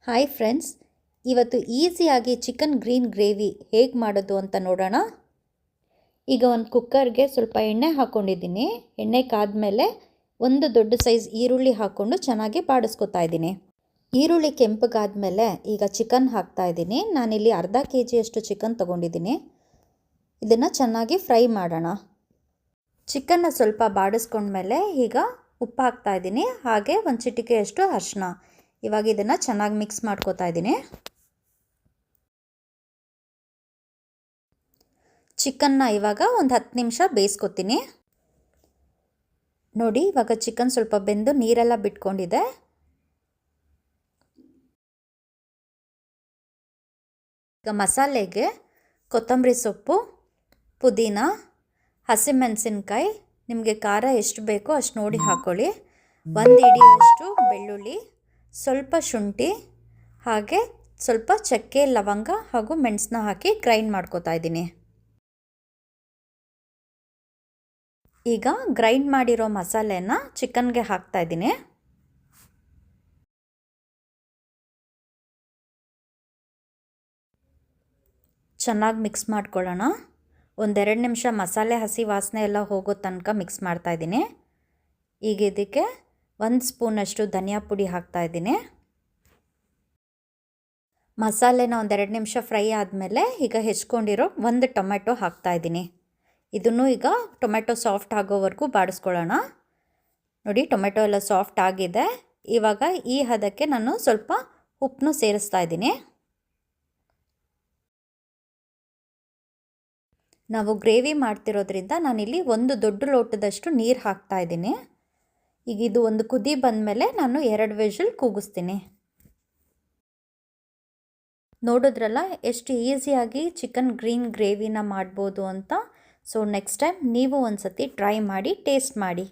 Hi friends, ಇವತ್ತು ಈಸಿಯಾಗಿ chicken green gravy ಹೇಗೆ ಮಾಡೋದು ಅಂತ ನೋಡೋಣ. ಈಗ ಒಂದು ಕುಕ್ಕರ್ಗೆ ಸ್ವಲ್ಪ ಎಣ್ಣೆ ಹಾಕ್ಕೊಂಡಿದ್ದೀನಿ. ಎಣ್ಣೆ ಕಾದ್ಮೇಲೆ ಒಂದು ದೊಡ್ಡ ಸೈಜ್ ಈರುಳ್ಳಿ ಹಾಕ್ಕೊಂಡು ಚೆನ್ನಾಗಿ ಬಾಡಿಸ್ಕೊತಾ ಇದ್ದೀನಿ. ಈರುಳ್ಳಿ ಕೆಂಪಗಾದ್ಮೇಲೆ ಈಗ ಚಿಕನ್ ಹಾಕ್ತಾಯಿದ್ದೀನಿ. ನಾನಿಲ್ಲಿ ಅರ್ಧ kg ಚಿಕನ್ ತೊಗೊಂಡಿದ್ದೀನಿ. ಇದನ್ನು ಚೆನ್ನಾಗಿ ಫ್ರೈ ಮಾಡೋಣ. ಚಿಕನ್ನ ಸ್ವಲ್ಪ ಬಾಡಿಸ್ಕೊಂಡ್ಮೇಲೆ ಈಗ ಉಪ್ಪು ಹಾಕ್ತಾಯಿದ್ದೀನಿ, ಹಾಗೆ ಒಂದು ಚಿಟಿಕೆಯಷ್ಟು ಅರಿಶಿನ. ಇವಾಗ ಇದನ್ನು ಚೆನ್ನಾಗಿ ಮಿಕ್ಸ್ ಮಾಡ್ಕೋತಾ ಇದ್ದೀನಿ. ಚಿಕನ್ನ ಇವಾಗ ಒಂದು 10 ನಿಮಿಷ ಬೇಯಿಸ್ಕೊತೀನಿ. ನೋಡಿ, ಇವಾಗ ಚಿಕನ್ ಸ್ವಲ್ಪ ಬೆಂದು ನೀರೆಲ್ಲ ಬಿಟ್ಕೊಂಡಿದೆ. ಈಗ ಮಸಾಲೆಗೆ ಕೊತ್ತಂಬರಿ ಸೊಪ್ಪು, ಪುದೀನ, ಹಸಿಮೆಣಸಿನ್ಕಾಯಿ, ನಿಮಗೆ ಖಾರ ಎಷ್ಟು ಬೇಕೋ ಅಷ್ಟು ನೋಡಿ ಹಾಕ್ಕೊಳ್ಳಿ. 1 ಇಡಿಯಷ್ಟು ಬೆಳ್ಳುಳ್ಳಿ, ಸ್ವಲ್ಪ ಶುಂಠಿ, ಹಾಗೆ ಸ್ವಲ್ಪ ಚಕ್ಕೆ, ಲವಂಗ ಹಾಗೂ ಮೆಣಸನ್ನ ಹಾಕಿ ಗ್ರೈಂಡ್ ಮಾಡ್ಕೋತಾ ಇದ್ದೀನಿ. ಈಗ ಗ್ರೈಂಡ್ ಮಾಡಿರೋ ಮಸಾಲೆನ ಚಿಕನ್ಗೆ ಹಾಕ್ತಾ ಇದ್ದೀನಿ. ಚೆನ್ನಾಗಿ ಮಿಕ್ಸ್ ಮಾಡ್ಕೊಳ್ಳೋಣ. 1-2 ನಿಮಿಷ ಮಸಾಲೆ ಹಸಿ ವಾಸನೆ ಎಲ್ಲ ಹೋಗೋ ತನಕ ಮಿಕ್ಸ್ ಮಾಡ್ತಾ ಇದ್ದೀನಿ. ಈಗ ಇದಕ್ಕೆ 1 ಸ್ಪೂನಷ್ಟು ಧನಿಯಾ ಪುಡಿ ಹಾಕ್ತಾ ಇದ್ದೀನಿ. ಮಸಾಲೆನ 1-2 ನಿಮಿಷ ಫ್ರೈ ಆದಮೇಲೆ ಈಗ ಹೆಚ್ಕೊಂಡಿರೋ 1 ಟೊಮೆಟೊ ಹಾಕ್ತಾ ಇದ್ದೀನಿ. ಇದನ್ನು ಈಗ ಟೊಮೆಟೊ ಸಾಫ್ಟ್ ಆಗೋವರೆಗೂ ಬಾಡಿಸ್ಕೊಳ್ಳೋಣ. ನೋಡಿ, ಟೊಮೆಟೊ ಎಲ್ಲ ಸಾಫ್ಟ್ ಆಗಿದೆ. ಇವಾಗ ಈ ಹದಕ್ಕೆ ನಾನು ಸ್ವಲ್ಪ ಉಪ್ಪನ್ನು ಸೇರಿಸ್ತಾ ಇದ್ದೀನಿ. ನಾವು ಗ್ರೇವಿ ಮಾಡ್ತಿರೋದ್ರಿಂದ ನಾನಿಲ್ಲಿ 1 ದೊಡ್ಡ ಲೋಟದಷ್ಟು ನೀರು ಹಾಕ್ತಾ ಇದ್ದೀನಿ. ಈಗ ಇದು ಒಂದು ಕುದಿ ಬಂದಮೇಲೆ ನಾನು 2 ವಿಷಲ್ ಕೂಗಿಸ್ತೀನಿ. ನೋಡಿದ್ರಲ್ಲ ಎಷ್ಟು ಈಸಿಯಾಗಿ ಚಿಕನ್ ಗ್ರೀನ್ ಗ್ರೇವಿನ ಮಾಡ್ಬೋದು ಅಂತ. ಸೊ ನೆಕ್ಸ್ಟ್ ಟೈಮ್ ನೀವು ಒಂದು ಸತಿ ಟ್ರೈ ಮಾಡಿ ಟೇಸ್ಟ್ ಮಾಡಿ.